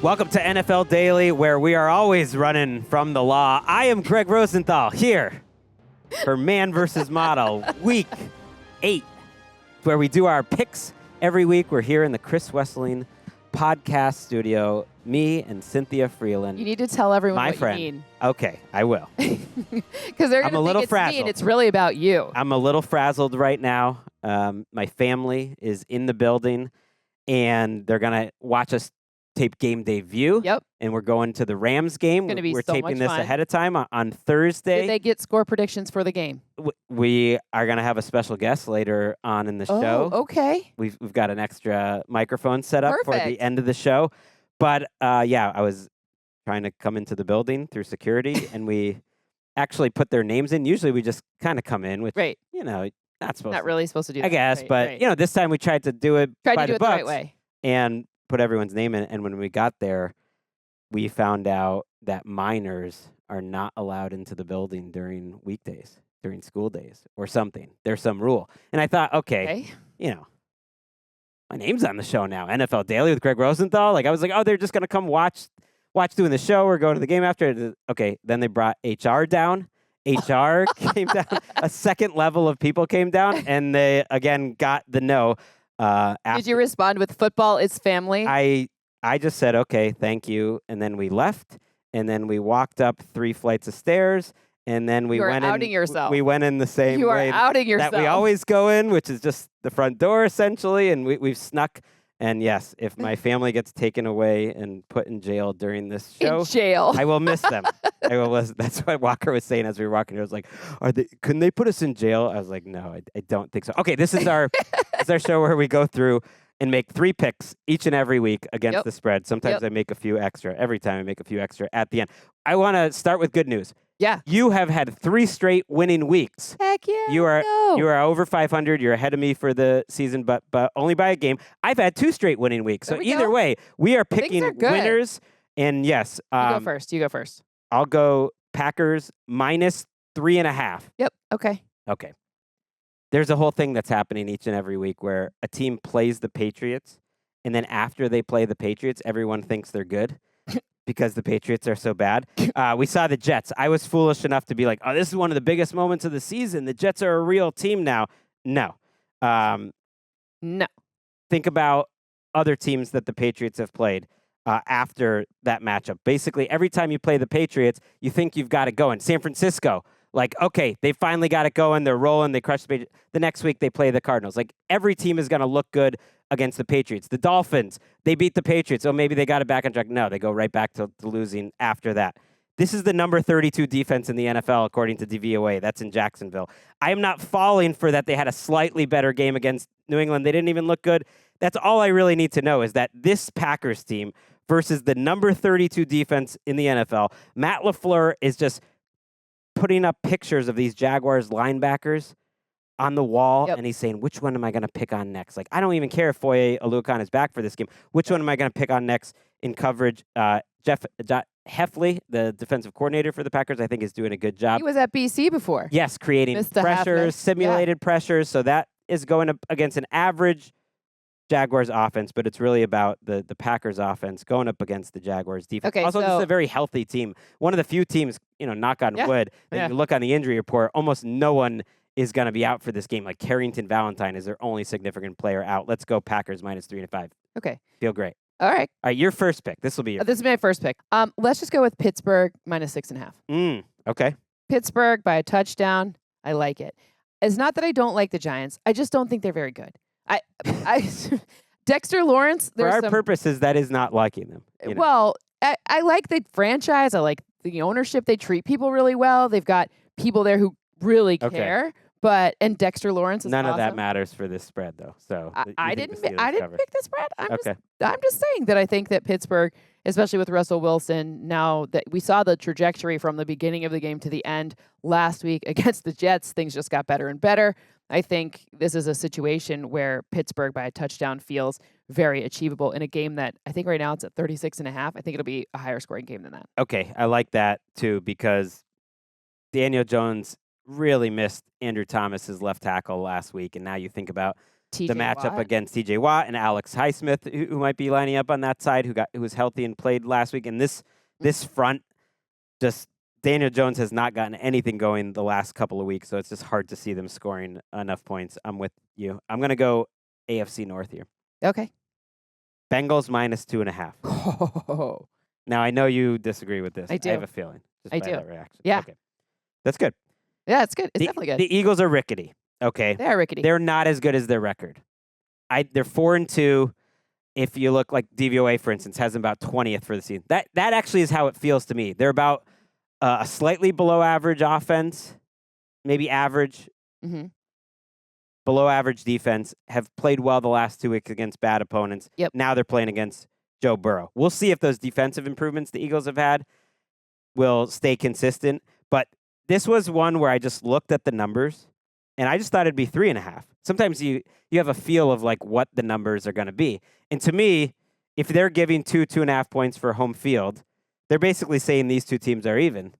Welcome to NFL Daily, where we are always running from the law. I am Greg Rosenthal here for Man vs. Model, Week 8, where we do our picks every week. We're here in the Chris Wesseling podcast studio, me and Cynthia Frelund. You need to tell everyone my what friend. you mean. Okay, I will. Because they're going to think it's frazzled. me and it's really about you. I'm a little frazzled right now. My family is in the building, and they're going to watch us tape Game Day View. Yep. And we're going to the Rams game. It's gonna be we're so taping much this fun. ahead of time on Thursday. Did they get score predictions for the game? We are going to have a special guest later on in the show. Oh, okay. We've got an extra microphone set up for the Perfect. end of the show. But yeah, I was trying to come into the building through security, and we actually put their names in. Usually we just kind of come in, which, Right. not supposed Not to. really supposed to do that. I guess, Right, but, right. this time we tried to do it Tried by to do the it the right books way. and put everyone's name in. And when we got there, we found out that minors are not allowed into the building during weekdays, during school days or something. There's some rule. And I thought, okay. My name's on the show now, NFL Daily with Greg Rosenthal. I was like, oh, they're just going to come watch doing the show or go to the game after. Okay, then they brought HR down. HR came down. A second level of people came down, and they, again, got the no. Did you respond with football is family? I just said, okay, thank you. And then we left, and then we walked up 3 flights of stairs, and then we went outing yourself. We went in the same You are way outing yourself. that we always go in, which is just the front door, essentially. And we've snuck. And yes, if my family gets taken away and put in jail during this show, In jail. I will miss them. I will miss. That's what Walker was saying as we were walking here. I was like, couldn't they put us in jail? I was like, no, I don't think so. Okay, this is our show where we go through and make 3 picks each and every week against the spread. Sometimes I make a few extra. Every time I make a few extra at the end. I want to start with good news. Yeah. You have had 3 straight winning weeks. Heck yeah. You are over 500. You're ahead of me for the season, but only by a game. I've had 2 straight winning weeks. So either way, we are picking winners. And yes, You go first. You go first. I'll go Packers minus 3.5. Yep. Okay. Okay. There's a whole thing that's happening each and every week where a team plays the Patriots, and then after they play the Patriots, everyone thinks they're good because the Patriots are so bad. We saw the Jets. I was foolish enough to be like, oh, this is one of the biggest moments of the season. The Jets are a real team now. No. No. Think about other teams that the Patriots have played after that matchup. Basically, every time you play the Patriots, you think you've got it going. San Francisco. Okay, they finally got it going. They're rolling. They crushed the Patriots. The next week, they play the Cardinals. Every team is going to look good against the Patriots. The Dolphins, they beat the Patriots. Oh, maybe they got it back on track. No, they go right back to losing after that. This is the number 32 defense in the NFL, according to DVOA. That's in Jacksonville. I am not falling for that. They had a slightly better game against New England. They didn't even look good. That's all I really need to know is that this Packers team versus the number 32 defense in the NFL, Matt LaFleur is just putting up pictures of these Jaguars linebackers on the wall, and he's saying, which one am I going to pick on next? I don't even care if Foye Oluokun is back for this game. Which one am I going to pick on next in coverage? Jeff Heffley, the defensive coordinator for the Packers, I think is doing a good job. He was at BC before. Yes, creating pressures, simulated pressures. So that is going up against an average Jaguars offense, but it's really about the Packers offense going up against the Jaguars defense. Okay, also, this is a very healthy team. One of the few teams, knock on wood, that you look on the injury report, almost no one is going to be out for this game. Carrington Valentine is their only significant player out. Let's go Packers minus 3.5. Okay. Feel great. All right. All right, your first pick. This will be your This is my first pick. Let's just go with Pittsburgh minus 6.5. Okay. Pittsburgh by a touchdown. I like it. It's not that I don't like the Giants. I just don't think they're very good. Dexter Lawrence. For our purposes, that is not liking them. Well, I like the franchise. I like the ownership. They treat people really well. They've got people there who really care. And Dexter Lawrence is none awesome. of that matters for this spread, though. So I didn't pick the spread. Okay. I'm just saying that I think that Pittsburgh, especially with Russell Wilson, now that we saw the trajectory from the beginning of the game to the end last week against the Jets, things just got better and better. I think this is a situation where Pittsburgh by a touchdown feels very achievable in a game that I think right now it's at 36.5. I think it'll be a higher scoring game than that. Okay, I like that too because Daniel Jones really missed Andrew Thomas's left tackle last week, and now you think about TJ matchup Watt. against TJ Watt and Alex Highsmith, who might be lining up on that side, who was healthy and played last week. And this front, just Daniel Jones has not gotten anything going the last couple of weeks, so it's just hard to see them scoring enough points. I'm with you. I'm going to go AFC North here. Okay. Bengals -2.5. Oh. Now, I know you disagree with this. I do. I have a feeling. Just I by do. that reaction. Yeah. Okay. That's good. Yeah, it's good. It's definitely good. The Eagles are rickety. Okay. They are rickety. They're not as good as their record. They're 4-2. If you look like DVOA, for instance, has them about 20th for the season. That actually is how it feels to me. They're about a slightly below average offense, maybe average, below average defense, have played well the last 2 weeks against bad opponents. Yep. Now they're playing against Joe Burrow. We'll see if those defensive improvements the Eagles have had will stay consistent. But this was one where I just looked at the numbers, and I just thought it'd be 3.5. Sometimes you have a feel of like what the numbers are going to be. And to me, if they're giving 2.5 points for home field, they're basically saying these two teams are even.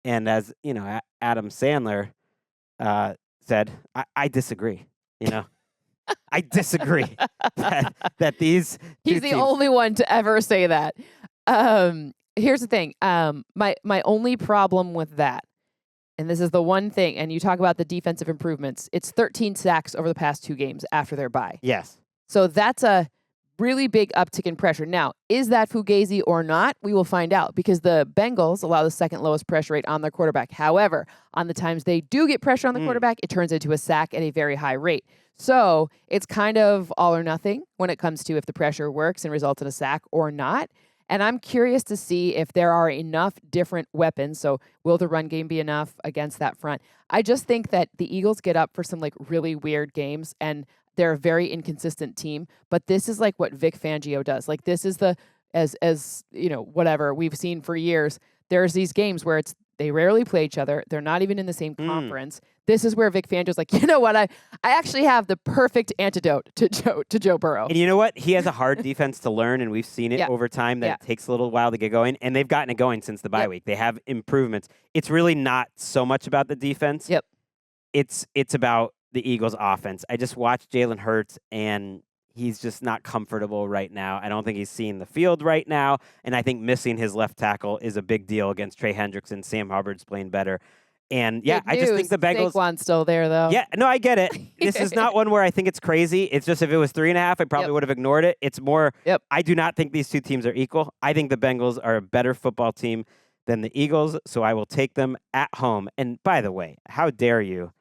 And as you know, Adam Sandler said, I disagree. You know, I disagree that these. He's the only one to ever say that. Here's the thing. My only problem with that, and this is the one thing, and you talk about the defensive improvements. It's 13 sacks over the past 2 games after their bye. Yes. So that's a really big uptick in pressure. Now, is that fugazi or not? We will find out because the Bengals allow the second lowest pressure rate on their quarterback. However, on the times they do get pressure on the quarterback, it turns into a sack at a very high rate. So it's kind of all or nothing when it comes to if the pressure works and results in a sack or not. And I'm curious to see if there are enough different weapons. So will the run game be enough against that front? I just think that the Eagles get up for some like really weird games and they're a very inconsistent team, but this is like what Vic Fangio does. Like this is as you know, whatever we've seen for years. There's these games where they rarely play each other. They're not even in the same conference. This is where Vic Fangio's like, you know what? I actually have the perfect antidote to Joe Burrow. And you know what? He has a hard defense to learn, and we've seen it over time that it takes a little while to get going. And they've gotten it going since the bye week. They have improvements. It's really not so much about the defense. Yep. It's about the Eagles' offense. I just watched Jalen Hurts, and he's just not comfortable right now. I don't think he's seeing the field right now, and I think missing his left tackle is a big deal against Trey Hendrickson. Sam Hubbard's playing better. And, yeah, I just think the Bengals... Saquon's still there, though. Yeah, no, I get it. This is not one where I think it's crazy. It's just if it was 3.5, I probably would have ignored it. It's more, I do not think these two teams are equal. I think the Bengals are a better football team than the Eagles, so I will take them at home. And, by the way, how dare you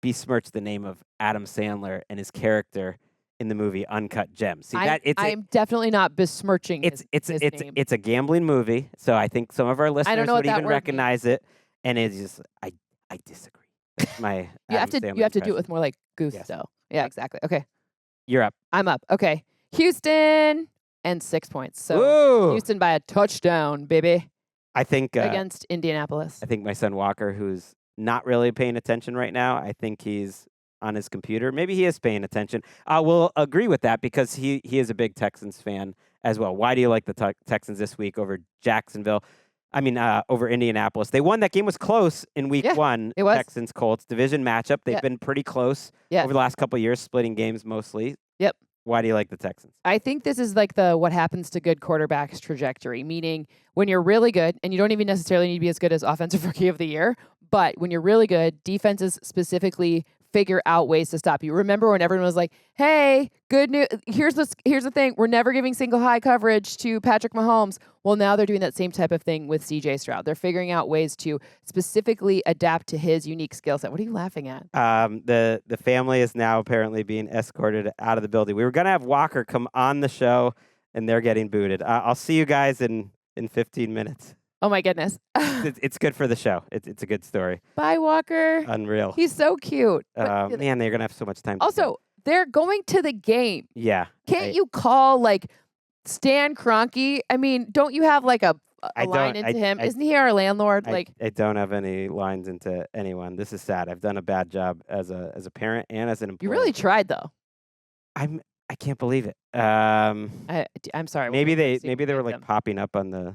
besmirch the name of Adam Sandler and his character in the movie Uncut Gems. See, I'm definitely not besmirching his name. It's a gambling movie, so I think some of our listeners would even recognize it. And it's just, I disagree. That's my you have to do it with more like gusto. Yeah, exactly. Okay. You're up. I'm up. Okay. Houston and 6 points. So Ooh. Houston by a touchdown, baby. I think against Indianapolis. I think my son Walker, who's not really paying attention right now, I think he's on his computer. Maybe he is paying attention. I will agree with that because he is a big Texans fan as well. Why do you like the Texans this week over Jacksonville? I mean, over Indianapolis. They won. That game was close in week 1. It was. Texans-Colts division matchup. They've been pretty close over the last couple of years, splitting games mostly. Yep. Why do you like the Texans? I think this is like the what happens to good quarterbacks trajectory, meaning when you're really good, and you don't even necessarily need to be as good as Offensive Rookie of the Year, but when you're really good, defenses specifically figure out ways to stop you. Remember when everyone was like, hey, good news. Here's the thing. We're never giving single high coverage to Patrick Mahomes. Well, now they're doing that same type of thing with CJ Stroud. They're figuring out ways to specifically adapt to his unique skill set. What are you laughing at? The family is now apparently being escorted out of the building. We were going to have Walker come on the show, and they're getting booted. I'll see you guys in 15 minutes. Oh, my goodness. It's good for the show. It's a good story. Bye, Walker. Unreal. He's so cute. Man, they're going to have so much time. Also, they're going to the game. Yeah. Can't you call, like, Stan Kroenke? I mean, don't you have, like, a line into him? Isn't he our landlord? I don't have any lines into anyone. This is sad. I've done a bad job as a parent and as an employee. You really tried, though. I can't believe it. I'm sorry. Maybe they were like popping up on the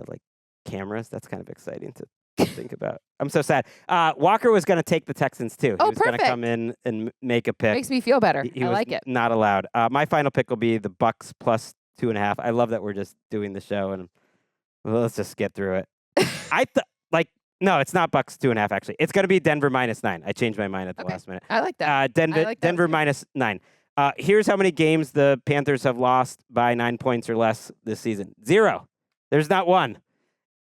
like cameras. That's kind of exciting to think about. I'm so sad. Walker was going to take the Texans too. He was going to come in and make a pick. Makes me feel better. He I was like it. not allowed. My final pick will be the Bucks plus 2.5. I love that we're just doing the show, and let's just get through it. No, it's not Bucks 2.5. Actually, it's going to be Denver -9. I changed my mind at the last minute. I like that. Denver -9. Here's how many games the Panthers have lost by 9 points or less this season. 0. There's not one.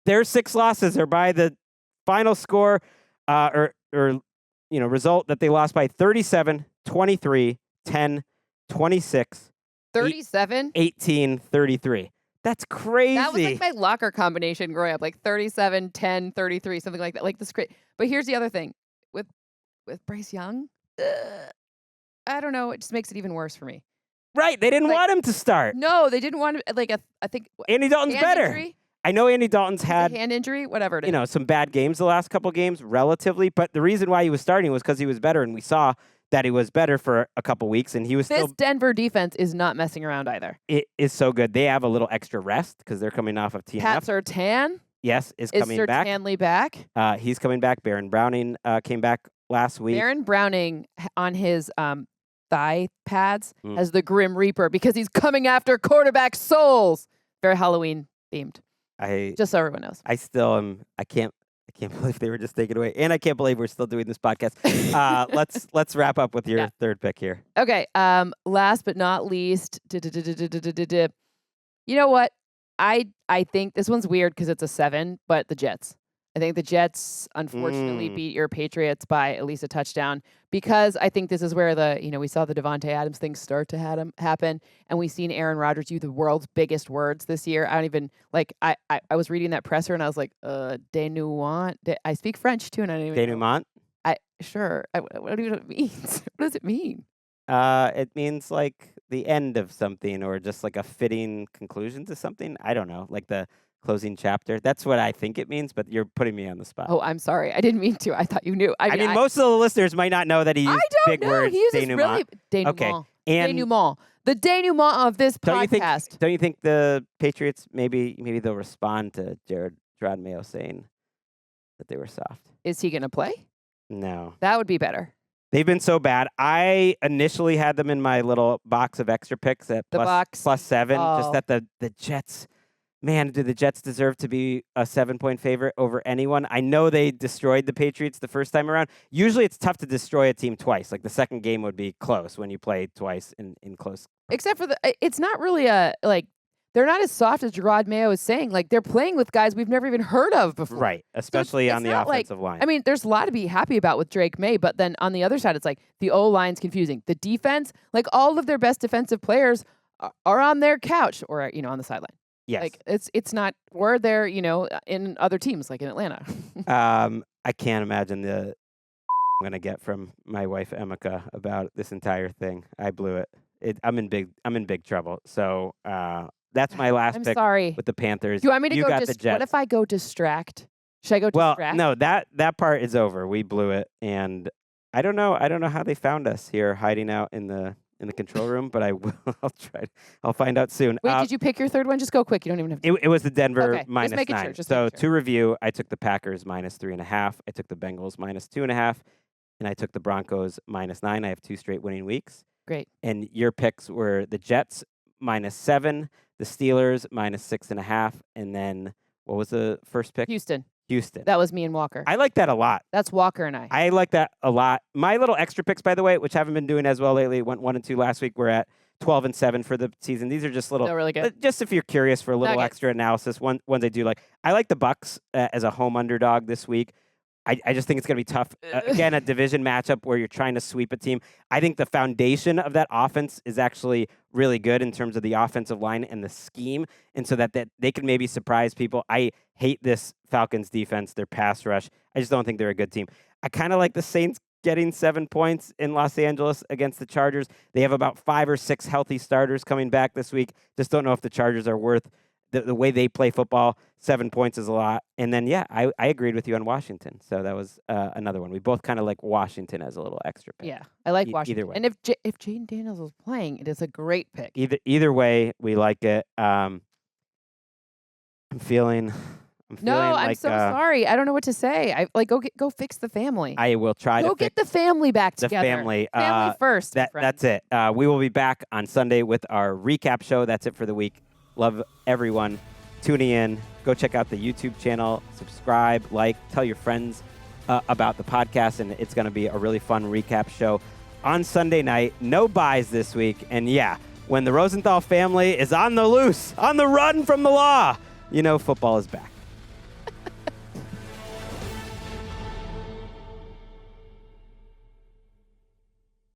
Their 6 losses are by the final score or result that they lost by 37, 23, 10, 26, 37, 18, 33. That's crazy. That was like my locker combination growing up, like 37, 10, 33, something like that. Like this great. But here's the other thing with Bryce Young. I don't know. It just makes it even worse for me. Right. They didn't want him to start. No, they didn't want him. I think Andy Dalton's better. Injury? I know Andy Dalton's had a hand injury, whatever it is. Some bad games the last couple games, relatively. But the reason why he was starting was because he was better, and we saw that he was better for a couple weeks, and he was This Denver defense is not messing around either. It is so good. They have a little extra rest because they're coming off of TNF. Pat Surtain? Yes, is coming back. Is Surtanley back? He's coming back. Baron Browning came back last week. Baron Browning on his thigh pads has the Grim Reaper because he's coming after quarterback souls. Very Halloween themed. Just so everyone knows. I still am. I can't believe they were just taken away, and I can't believe we're still doing this podcast. Let's wrap up with your third pick here. Okay. Last but not least, you know what? I think this one's weird because it's a 7, but the Jets. I think the Jets unfortunately beat your Patriots by at least a touchdown because I think this is where we saw the Devontae Adams thing start to happen, and we've seen Aaron Rodgers use the world's biggest words this year. I don't even I was reading that presser and I was like, denouement. I speak French too, and I don't even denouement. What do it mean? What does it mean? It means like the end of something or just like a fitting conclusion to something. I don't know, like the closing chapter. That's what I think it means, but you're putting me on the spot. Oh, I'm sorry. I didn't mean to. I thought you knew. I mean, most of the listeners might not know that he used big words. He uses denouement. Denouement. Okay. And denouement. The denouement of this podcast. Don't you think the Patriots maybe they'll respond to Gerard Mayo saying that they were soft? Is he going to play? No. That would be better. They've been so bad. I initially had them in my little box of extra picks at +7. Just that the Jets. Man, do the Jets deserve to be a 7-point favorite over anyone? I know they destroyed the Patriots the first time around. Usually it's tough to destroy a team twice. Like the second game would be close when you play twice in close. Except for it's not really they're not as soft as Gerard Mayo is saying. Like they're playing with guys we've never even heard of before. Right, especially on the offensive line. I mean, there's a lot to be happy about with Drake May, but then on the other side, it's like the O-line's confusing. The defense, like all of their best defensive players are on their couch or on the sideline. Yes. Like it's not we're there, in other teams like in Atlanta. I can't imagine I'm gonna get from my wife Emeka about this entire thing. I blew it. I'm in big trouble. So that's my last pick. Sorry. With the Panthers. Do you want me to go got the Jets. What if I go distract? Should I go distract? Well, no, that part is over. We blew it, and I don't know how they found us here hiding out in the control room, but I'll try. I'll find out soon. Wait, did you pick your third one? Just go quick. You don't even have to. It was the Denver -9. Sure, so to review, I took the Packers -3.5. I took the Bengals -2.5, and I took the Broncos -9. I have 2 straight winning weeks. Great. And your picks were the Jets -7, the Steelers -6.5, and then what was the first pick? Houston. That was me and Walker. I like that a lot. That's Walker and I. I like that a lot. My little extra picks, by the way, which haven't been doing as well lately, went 1 and 2 last week. We're at 12 and 7 for the season. These are just little, really good. Just if you're curious for a little extra analysis. Ones I do like. I like the Bucks as a home underdog this week. I just think it's going to be tough. Again, a division matchup where you're trying to sweep a team. I think the foundation of that offense is actually really good in terms of the offensive line and the scheme, and so that they can maybe surprise people. I hate this Falcons defense, their pass rush. I just don't think they're a good team. I kind of like the Saints getting 7 points in Los Angeles against the Chargers. They have about 5 or 6 healthy starters coming back this week. Just don't know if the Chargers are worth the way they play football. 7 points is a lot. And then, I agreed with you on Washington. So that was another one. We both kind of like Washington as a little extra pick. Yeah, I like Washington. Either way. And if Jaden Daniels was playing, it is a great pick. Either way, we like it. I'm feeling No, I'm so sorry. I don't know what to say. Go fix the family. I will try to get the family back the together. family. Family first. That's it. We will be back on Sunday with our recap show. That's it for the week. Love everyone tuning in. Go check out the YouTube channel. Subscribe, tell your friends about the podcast, and it's going to be a really fun recap show on Sunday night. No buys this week, and when the Rosenthal family is on the loose, on the run from the law, football is back.